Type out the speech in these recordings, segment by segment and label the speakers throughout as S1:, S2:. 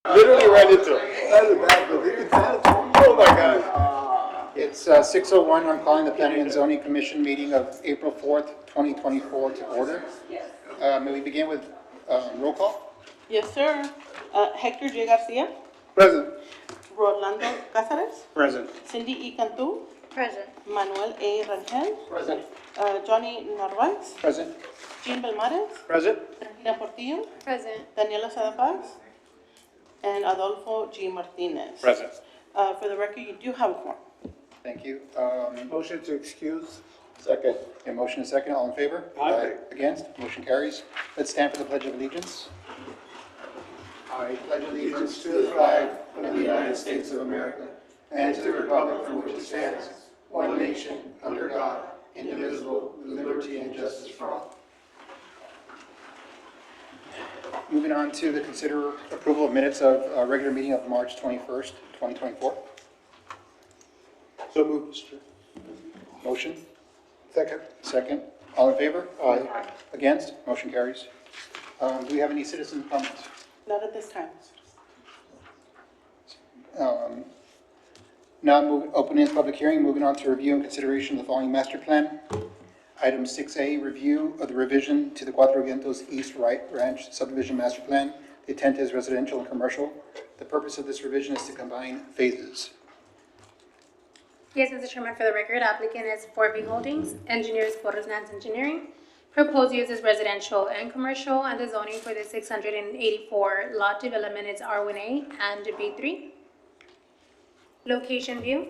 S1: Literally ran into him. That's a bad building. Oh my God.
S2: It's 6:01. I'm calling the Planning and Zoning Commission meeting of April 4th, 2024 to order. May we begin with roll call?
S3: Yes, sir. Hector J. Garcia,
S1: Present.
S3: Rolando Cázares,
S1: Present.
S3: Cindy E. Cantu,
S4: Present.
S3: Manuel A. Rangel,
S1: Present.
S3: Johnny Narvaez,
S2: Present.
S3: Jean Belmares,
S1: Present.
S3: Regina Portillo,
S4: Present.
S3: Daniela Sadapaz, and Adolfo G. Martinez.
S1: Present.
S3: For the record, you do have a quorum.
S2: Thank you.
S1: Motion to excuse. Second.
S2: A motion and a second. All in favor?
S1: Aye.
S2: Against? Motion carries. Let's stand for the Pledge of Allegiance. I pledge allegiance to the flag of the United States of America and to the republic for which it stands, one nation, under God, indivisible, with liberty and justice for all. Moving on to the consider approval of minutes of regular meeting of March 21st, 2024.
S1: So moved, Mr. Chair.
S2: Motion?
S1: Second.
S2: Second. All in favor?
S1: Aye.
S2: Against? Motion carries. Do we have any citizen comments?
S3: Not at this time.
S2: Now opening the public hearing, moving on to review and consideration of the following master plan. Item 6A, review of the revision to the Cuatro Vientos East Right Ranch subdivision master plan. The intent is residential and commercial. The purpose of this revision is to combine phases.
S4: Yes, Mr. Chairman, for the record, applicant is 4B Holdings, engineers Porras Nance Engineering. Proposed use is residential and commercial, and the zoning for the 684 lot development is R1A and B3. Location view.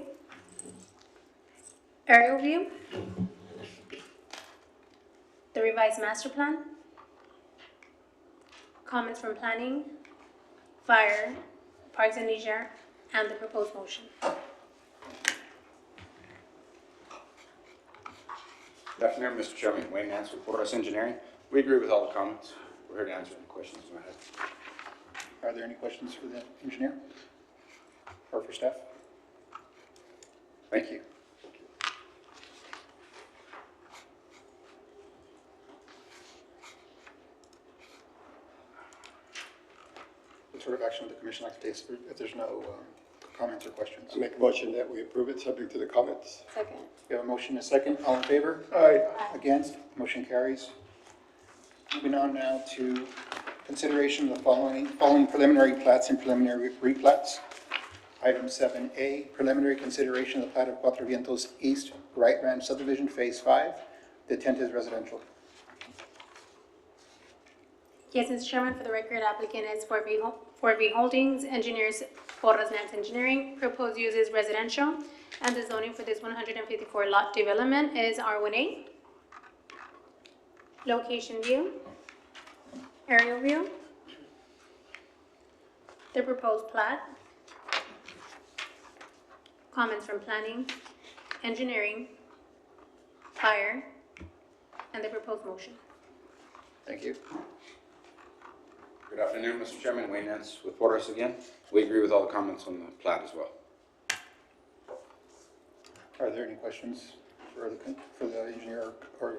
S4: Aerial view. The revised master plan. Comments from planning, fire, parks and leisure, and the proposed motion.
S5: Good afternoon, Mr. Chairman. Wayne Nance with Porras Engineering. We agree with all the comments. We're here to answer any questions you might have.
S2: Are there any questions for the engineer or for staff? Thank you. What sort of action would the commission like to take if there's no comments or questions?
S1: I make a motion that we approve it, subject to the comments.
S4: Second.
S2: We have a motion and a second. All in favor?
S1: Aye.
S2: Against? Motion carries. Moving on now to consideration of the following preliminary plats and preliminary replats. Item 7A, preliminary consideration of the plat of Cuatro Vientos East Right Ranch subdivision, Phase 5. The intent is residential.
S4: Yes, Mr. Chairman, for the record, applicant is 4V Holdings, engineers Porras Nance Engineering. Proposed use is residential, and the zoning for this 154 lot development is R1A. Location view. Aerial view. The proposed plat. Comments from planning, engineering, fire, and the proposed motion.
S2: Thank you.
S5: Good afternoon, Mr. Chairman. Wayne Nance with Porras again. We agree with all the comments on the plat as well.
S2: Are there any questions for the engineer or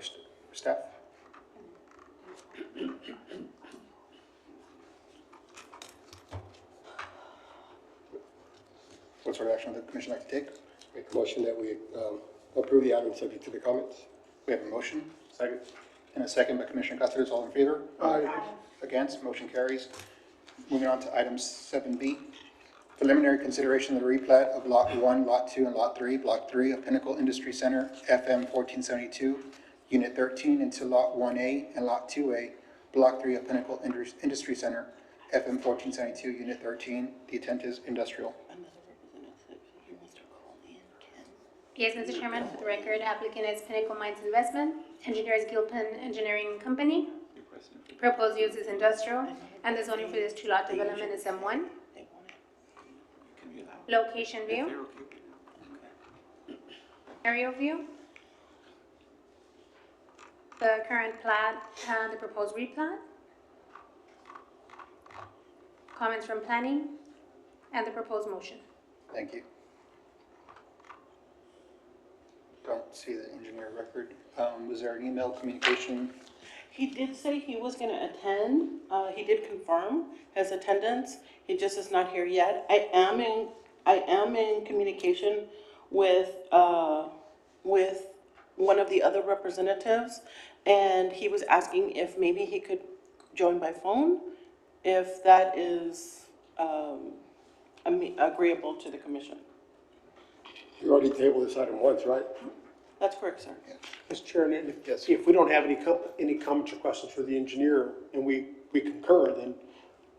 S2: staff? What sort of action would the commission like to take?
S1: Make a motion that we approve the item, subject to the comments.
S2: We have a motion
S1: Second.
S2: and a second by Commissioner Cáceres. All in favor?
S1: Aye.
S2: Against? Motion carries. Moving on to item 7B, preliminary consideration of the replat of Lot 1, Lot 2, and Lot 3, Block 3 of Pinnacle Industry Center, FM 1472, Unit 13, into Lot 1A and Lot 2A, Block 3 of Pinnacle Industry Center, FM 1472, Unit 13. The intent is industrial.
S3: Another representative, he wants to call in, Ken.
S4: Yes, Mr. Chairman, for the record, applicant is Pinnacle Mines Investment, engineers Gilpin Engineering Company. Proposed use is industrial, and the zoning for this 2 lot development is M1.
S3: They want it.
S5: Can you allow?
S4: Location view, aerial view, the current plat and the proposed replat, comments from planning, and the proposed motion.
S2: Thank you. Don't see the engineer record. Was there an email communication
S3: He did say he was gonna attend, he did confirm his attendance, he just is not here yet. I am in communication with one of the other representatives, and he was asking if maybe he could join by phone, if that is, agreeable to the commission.
S1: You already tabled this item once, right?
S3: That's correct, sir.
S6: Mr. Chair, and
S1: Yes.
S6: if we don't have any comments or questions for the engineer, and we concur, then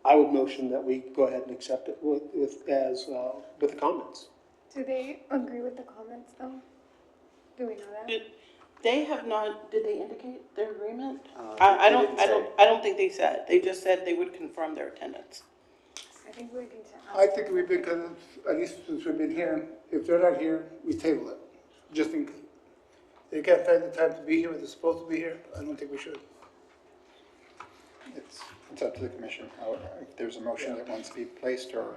S6: I would motion that we go ahead and accept it with the comments.
S4: Do they agree with the comments though? Do we know that?
S3: Did they indicate their agreement?
S5: They
S3: I
S5: didn't say.
S3: don't think they said, they just said they would confirm their attendance.
S4: I think we can tell.
S7: I think we've been, because at least since we've been here, if they're not here, we table it, just in case. They can't find the time to be here when they're supposed to be here, I don't think we should.
S2: It's up to the commission, if there's a motion that wants to be placed, or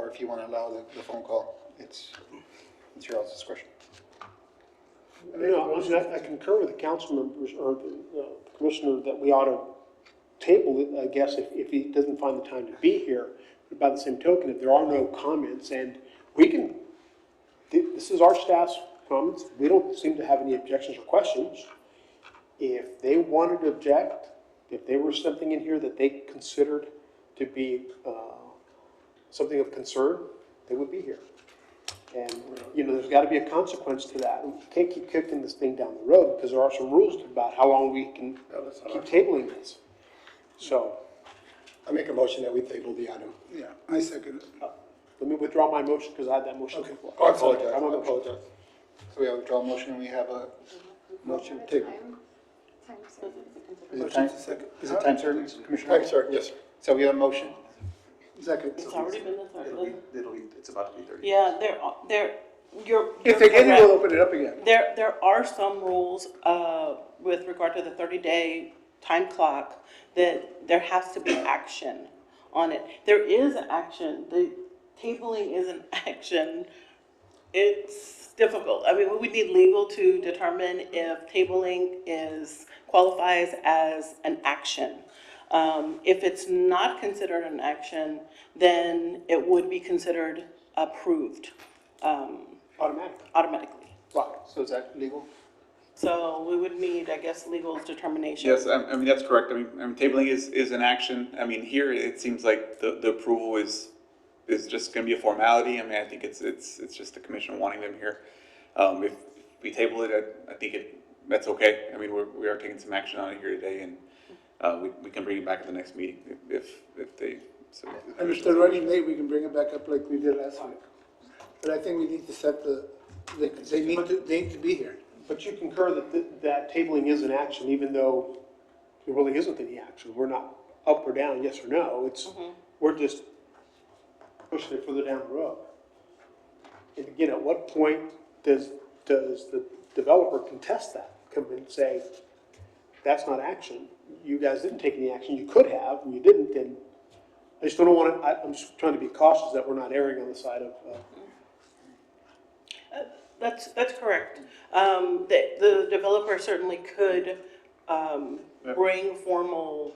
S2: if you want to allow the phone call, it's your all's discretion.
S6: No, I concur with the council members, or the commissioner, that we ought to table it, I guess, if he doesn't find the time to be here. But by the same token, if there are no comments, and we can, this is our staff's comments, we don't seem to have any objections or questions. If they wanted to object, if there was something in here that they considered to be something of concern, they would be here. And, there's got to be a consequence to that. We can't keep kicking this thing down the road, because there are some rules about how long we can keep tabling this. So,
S1: I make a motion that we table the item.
S7: Yeah, I second it.
S6: let me withdraw my motion, because I had that motion
S1: Okay.
S6: before.
S1: I apologize,
S6: I'm
S1: I
S6: on the-
S1: apologize.
S2: So we have a withdraw motion, and we have a
S1: Motion table.
S4: Time certain.
S2: Is it
S1: Motion
S2: time,
S1: to second.
S2: is it time certain, Commissioner?
S1: I'm certain, yes.
S2: So we have a motion.
S7: Second.
S3: It's already been the third.
S5: It's about to be 30.
S3: Yeah, you're
S7: If they get it,
S3: correct.
S7: we'll open it up again.
S3: There are some rules, with regard to the 30-day time clock, that there has to be action on it. There is action, the tabling is an action. It's difficult. I mean, we would need legal to determine if tabling qualifies as an action. If it's not considered an action, then it would be considered approved, automatically.
S6: Right.
S2: So is that legal?
S3: So we would need, I guess, legal's determination.
S5: Yes, I mean, that's correct. I mean, tabling is an action. I mean, here, it seems like the approval is just gonna be a formality. I mean, I think it's just the commission wanting them here. If we table it, I think that's okay. I mean, we are taking some action on it here today, and we can bring it back at the next meeting if they, so.
S7: And if they're running late, we can bring it back up like we did last week. But I think we need to set they need to be here.
S6: But you concur that tabling is an action, even though there really isn't any action. We're not up or down, yes or no. We're just pushing it further down the road. And again, at what point does the developer contest that? Come and say, that's not action. You guys didn't take any action. You could have, and you didn't. And I just don't want to, I'm just trying to be cautious that we're not erring on the side of,
S3: That's correct. The developer certainly could bring formal,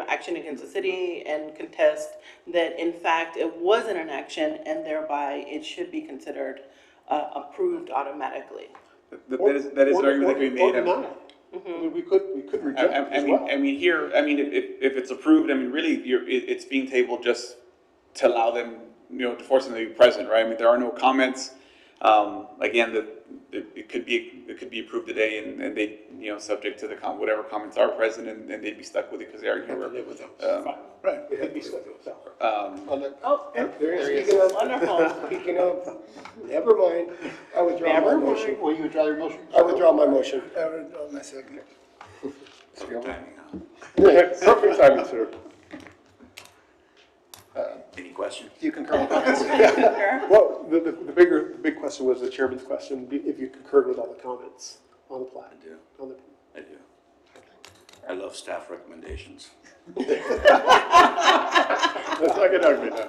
S3: action against the city and contest that in fact it wasn't an action and thereby it should be considered approved automatically.
S5: That is an argument that we made.
S6: Or deny it. I mean, we could reject it as well.
S5: I mean, here, if it's approved, I mean, really, it's being tabled just to allow them, to force them to be present, right? I mean, there are no comments. Again, it could be approved today, and they, subject to the whatever comments are present, and they'd be stuck with it because they are here.
S1: Live with them.
S7: Right.
S6: It could be so.
S3: Oh,
S1: Speaking of,
S3: wonderful.
S1: speaking of, never mind, I withdraw my
S2: Never
S1: motion.
S2: mind. Will you withdraw your motion?
S1: I withdraw my motion.
S7: My second.
S1: Perfect timing, sir.
S5: Any questions?
S2: Do you concur with comments?
S6: Well, the big question was the chairman's question, if you concurred with all the comments on the plat.
S8: I do.
S6: On the,
S8: I do. I love staff recommendations.
S1: Let's not get ugly now.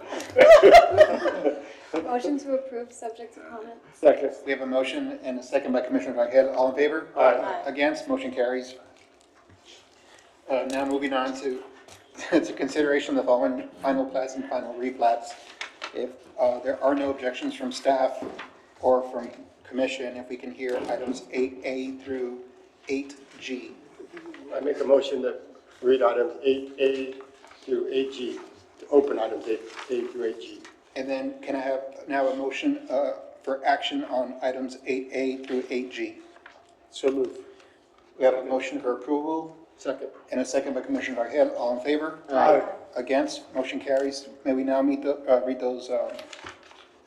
S4: Motion to approve, subject to comment.
S1: Second.
S2: We have a motion and a second by Commissioner Rangel. All in favor?
S1: Aye.
S2: Against? Motion carries. Now moving on to, to consideration of the following final plats and final replats. If there are no objections from staff or from commission, if we can hear items 8A through 8G.
S1: I make a motion that read items 8A through 8G, to open items 8A through 8G.
S2: And then can I have now a motion for action on items 8A through 8G?
S6: So moved.
S2: We have a motion for approval
S1: Second.
S2: and a second by Commissioner Garcia. All in favor?
S1: Aye.
S2: Against? Motion carries. May we now read those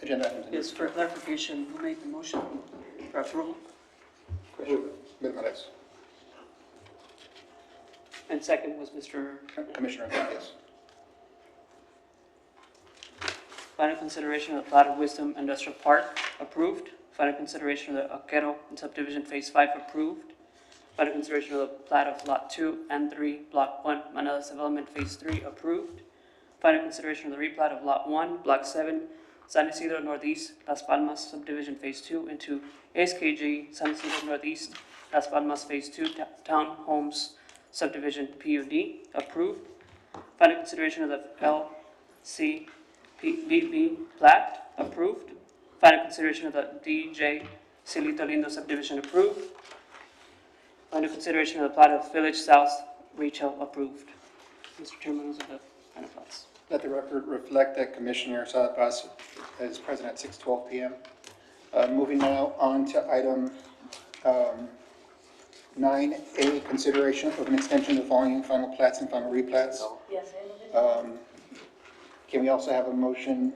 S2: agenda items?
S9: Yes, for clarification, who made the motion for approval?
S2: Commissioner Vilmares.
S9: And second was Mr.
S2: Commissioner Hernandez.
S9: Final consideration of the plat of Wisdom Industrial Park, approved. Final consideration of the Aquero subdivision Phase 5, approved. Final consideration of the plat of Lot 2 and 3, Block 1, Manadas Development Phase 3, approved. Final consideration of the replat of Lot 1, Block 7, San Isidro Northeast, Las Palmas subdivision Phase 2 into SKG San Isidro Northeast, Las Palmas Phase 2 Townhomes subdivision PUD, approved. Final consideration of the LCBB plat, approved. Final consideration of the DJ Silito Lindo subdivision, approved. Final consideration of the plat of Village South Retail, approved. Mr. Chairman, those are the final plats.
S2: Let the record reflect that Commissioner Sada Paz is present at 6:12 p.m. Moving now on to item 9A, consideration of an extension of the following final plats and final replats.
S3: Yes.
S2: Can we also have a motion?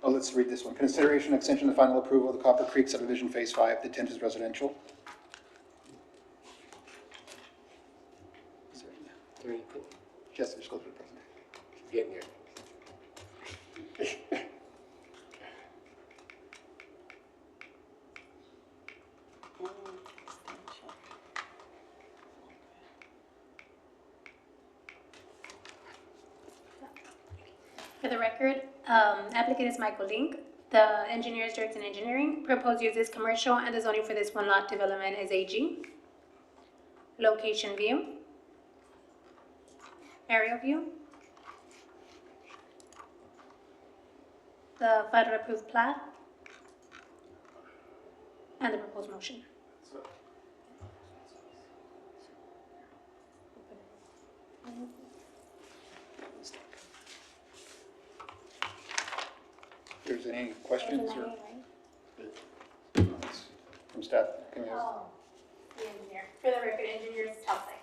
S2: Oh, let's read this one. Consideration extension of final approval of the Copper Creek subdivision Phase 5, the intent is residential. Yes, just go through the presentation.
S1: Getting here.
S4: For the record, applicant is Michael Link. The engineer is Dirksen Engineering. Proposed use is commercial, and the zoning for this one lot development is AG. Location view. Aerial view. The final approved plat. And the proposed motion.
S2: If there's any questions or from staff, can we have,
S4: The engineer. For the record, engineer is Topside.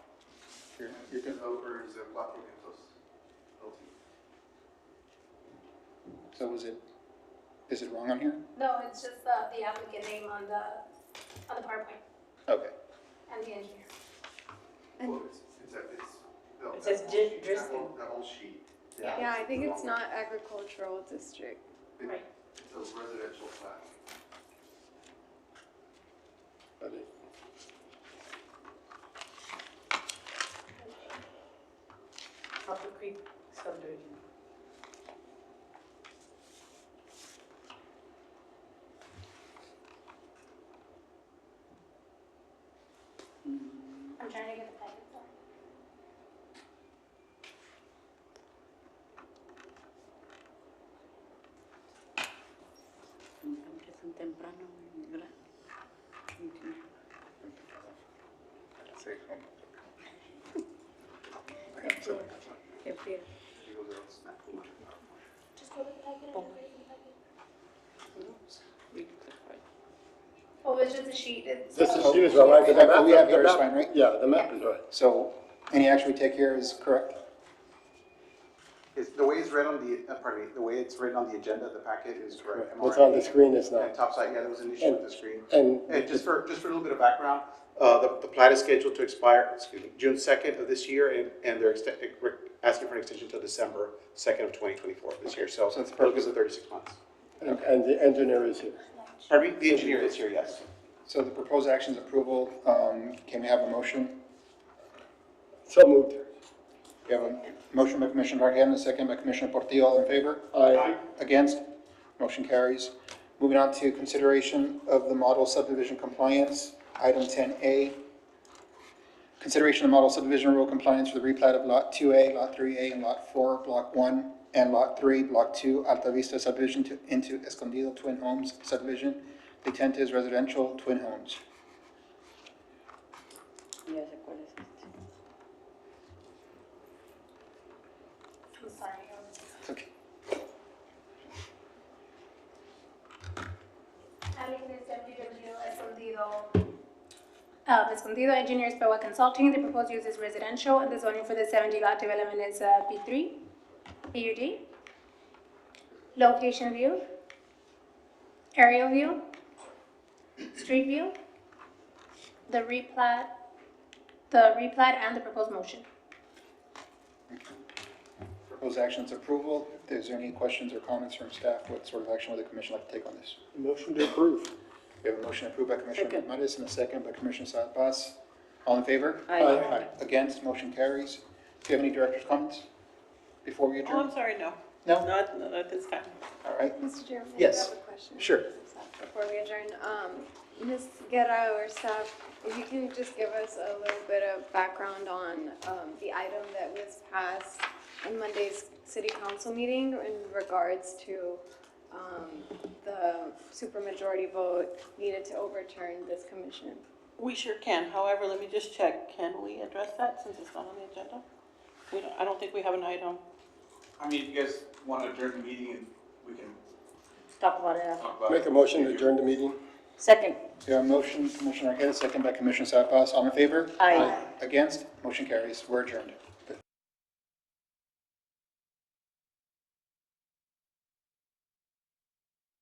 S2: you're good?
S1: Developers of Cuatro Vientos, LT.
S2: So is it wrong on here?
S4: No, it's just the applicant name on the PowerPoint
S2: Okay.
S4: and the engineer.
S1: Well, it's
S3: It says Driscoll.
S1: that whole sheet.
S10: Yeah, I think it's not agricultural district.
S4: Right.
S1: It's a residential plat.
S3: Copper Creek subdivision.
S4: I'm trying to get the packet, sorry.
S9: Empiezan temprano, ¿verdad?
S4: Just go to the packet and then read the packet. Oh, it's just a sheet. It's,
S1: This is, she was right, but the map.
S2: We have
S1: the
S2: yours
S1: map-
S2: fine, right?
S1: Yeah, the map is right.
S2: So any action we take here is correct?
S11: It's, the way it's read on the, pardon me, the way it's written on the agenda, the packet is correct. Am I
S1: What's
S11: right?
S1: on the screen is not.
S11: And topside, yeah, there was an issue with the screen.
S1: And
S11: And just for a little bit of background, the plat is scheduled to expire, June 2nd of this year, and they're we're asking for an extension until December 2nd of 2024 this year, so
S2: So it's
S11: it gives it 36 months.
S1: and the engineer is here.
S11: Pardon me, the engineer is here, yes.
S2: So the proposed action's approval, can we have a motion?
S1: So moved.
S2: We have a motion by Commissioner Garcia and a second by Commissioner Portillo. All in favor?
S1: Aye.
S2: Against? Motion carries. Moving on to consideration of the model subdivision compliance, item 10A. Consideration of model subdivision rule compliance for the replat of Lot 2A, Lot 3A, and Lot 4, Block 1, and Lot 3, Block 2, Alta Vista subdivision into Escondido Twin Homes subdivision. The intent is residential twin homes.
S9: Ya sé cuál es este.
S4: I'm sorry.
S2: It's okay.
S4: Applicant is WW Escondido Engineers Pewa Consulting. The proposed use is residential, and the zoning for the 70 lot development is B3, PUD. Location view, aerial view, street view, the replat, and the proposed motion.
S2: Proposed action is approval. If there's any questions or comments from staff, what sort of action would the commission like to take on this?
S6: Motion to approve.
S2: We have a motion approved by Commissioner
S9: Second.
S2: Mattis and a second by Commissioner Sabas. All in favor?
S9: Aye.
S2: Against, motion carries. Do you have any director's comments before we
S3: Oh,
S2: adjourn?
S3: I'm sorry, no.
S2: No?
S3: Not at this time.
S2: All right.
S10: Mr. Chairman, I
S2: Yes.
S10: have a question.
S2: Sure.
S10: Before we adjourn, Ms. Guerra or staff, if you can just give us a little bit of background on the item that was passed in Monday's city council meeting in regards to the supermajority vote needed to overturn this commission.
S3: We sure can. However, let me just check. Can we address that since it's not on the agenda? I don't think we have an item.
S5: I mean, if you guys want to adjourn the meeting and we can
S9: Talk about it after.
S5: talk about it.
S1: Make a motion to adjourn the meeting.
S9: Second.
S2: We have a motion, Commissioner Ojeda, second by Commissioner Sabas. All in favor?
S9: Aye.
S2: Against, motion carries. We're adjourned.